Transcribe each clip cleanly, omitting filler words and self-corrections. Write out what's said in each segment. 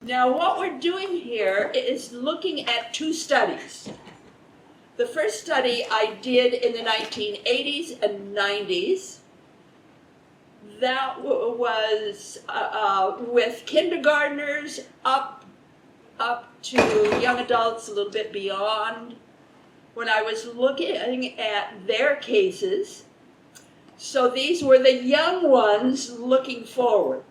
Now what we're doing here is looking at two studies. The first study I did in the 1980s and 90s. That was with kindergartners up to young adults, a little bit beyond, when I was looking at their cases. So these were the young ones looking forward.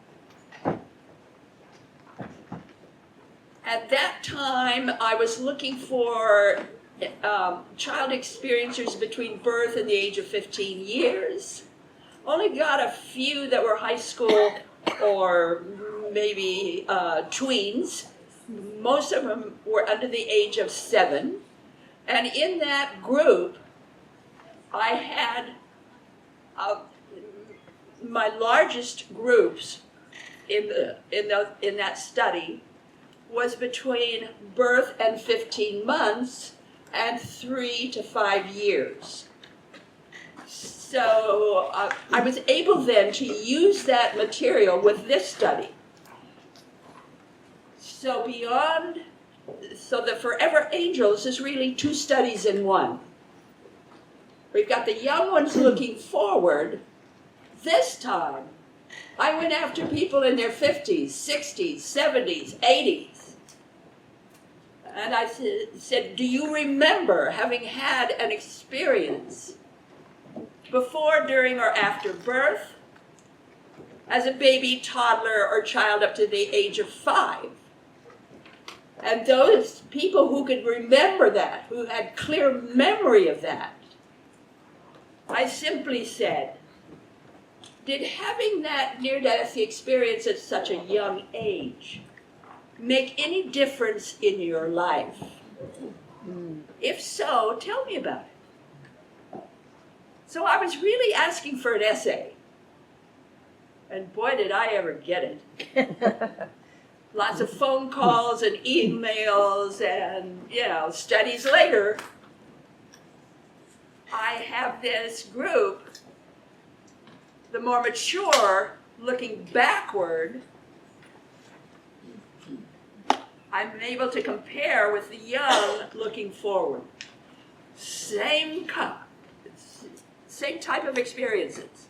At that time, I was looking for child experiencers between birth and the age of 15 years. Only got a few that were high school or maybe tweens. Most of them were under the age of 7. And in that group, I had my largest groups in that study was between birth and 15 months and 3 to 5 years. So I was able then to use that material with this study. So the Forever Angels is really two studies in one. We've got the young ones looking forward. This time, I went after people in their 50s, 60s, 70s, 80s. And I said, do you remember having had an experience before, during, or after birth, as a baby, toddler, or child up to the age of 5? And those people who could remember that, who had clear memory of that, I simply said, did having that near-death experience at such a young age make any difference in your life? If so, tell me about it. So I was really asking for an essay. And boy, did I ever get it. Lots of phone calls and emails and, studies later. I have this group, the more mature, looking backward. I'm able to compare with the young looking forward. Same type of experiences.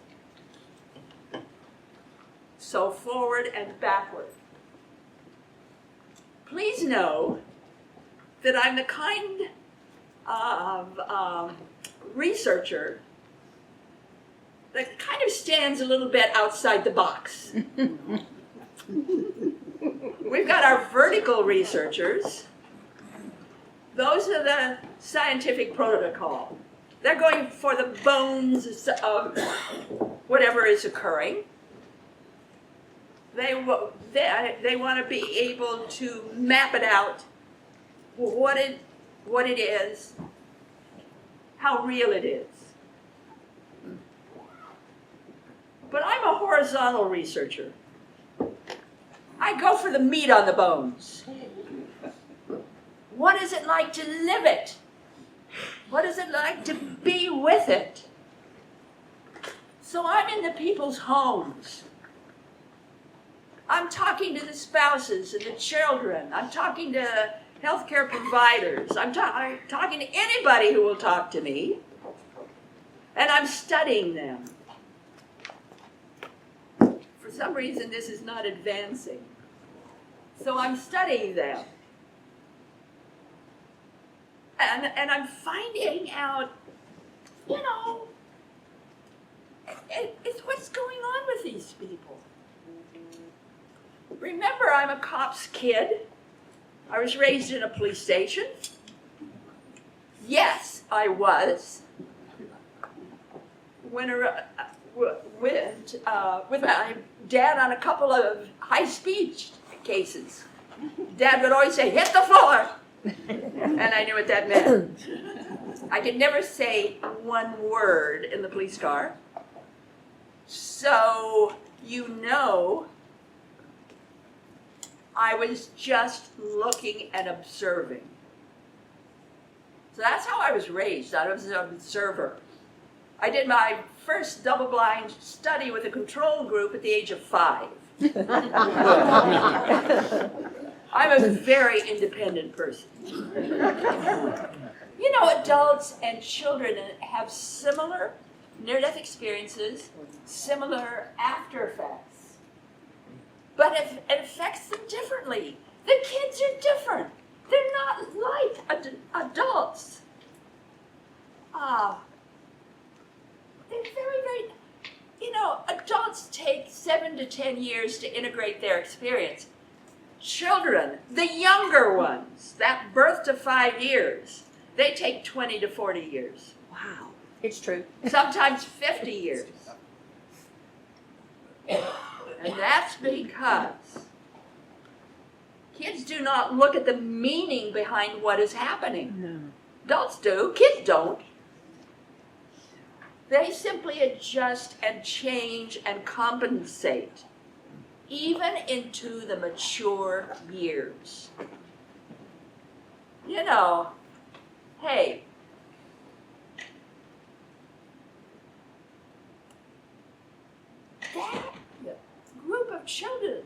So forward and backward. Please know that I'm the kind of researcher that kind of stands a little bit outside the box. We've got our vertical researchers. Those are the scientific protocol. They're going for the bones of whatever is occurring. They want to be able to map it out, what it is, how real it is. But I'm a horizontal researcher. I go for the meat on the bones. What is it like to live it? What is it like to be with it? So I'm in the people's homes. I'm talking to the spouses and the children. I'm talking to healthcare providers. I'm talking to anybody who will talk to me. And I'm studying them. For some reason, this is not advancing. So I'm studying them. And I'm finding out, it's what's going on with these people. Remember, I'm a cop's kid. I was raised in a police station. Yes, I was. Went with my dad on a couple of high-speed cases. Dad would always say, hit the floor. And I knew what that meant. I could never say one word in the police car. So, I was just looking and observing. So that's how I was raised. I was an observer. I did my first double-blind study with a control group at the age of 5. I'm a very independent person. You know, adults and children have similar near-death experiences, similar after effects, but it affects them differently. The kids are different. They're not like adults. They're very, very, you know, adults take 7 to 10 years to integrate their experience. Children, the younger ones, that birth to 5 years, they take 20 to 40 years. Wow. It's true. Sometimes 50 years. And that's because kids do not look at the meaning behind what is happening. No. Adults do, kids don't. They simply adjust and change and compensate, even into the mature years. You know, hey, that group of children,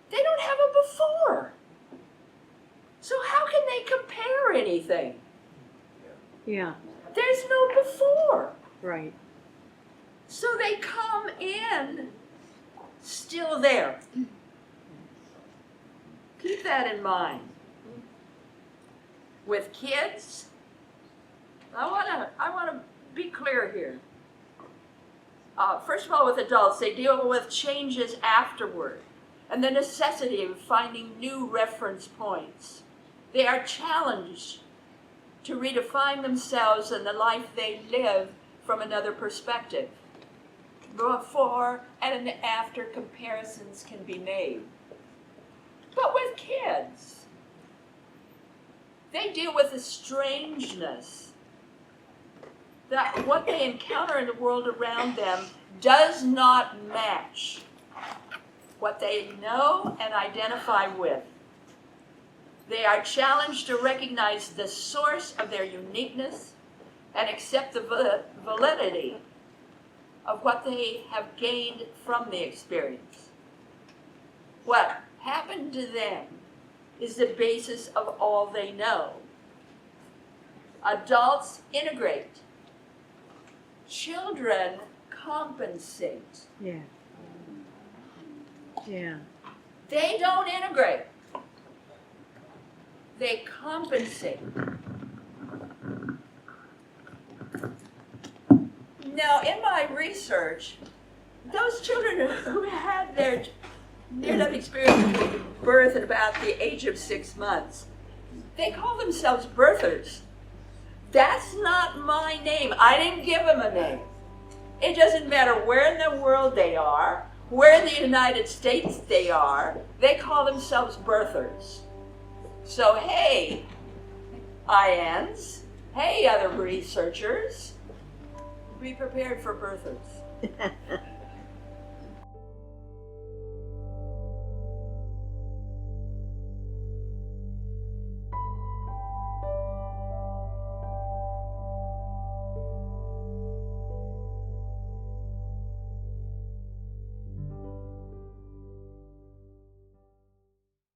they don't have a before. So how can they compare anything? Yeah. There's no before. Right. So they come in still there. Keep that in mind. With kids, I want to be clear here. First of all, with adults, they deal with changes afterward and the necessity of finding new reference points. They are challenged to redefine themselves and the life they live from another perspective. Before and after comparisons can be made. But with kids, they deal with the strangeness that what they encounter in the world around them does not match what they know and identify with. They are challenged to recognize the source of their uniqueness and accept the validity of what they have gained from the experience. What happened to them is the basis of all they know. Adults integrate. Children compensate. Yeah. Yeah. They don't integrate. They compensate. Now, in my research, those children who had their near-death experience at birth at about the age of 6 months, they call themselves birthers. That's not my name. I didn't give them a name. It doesn't matter where in the world they are, where in the United States they are, they call themselves birthers. So, hey, IANDS, hey, other researchers, be prepared for birthers.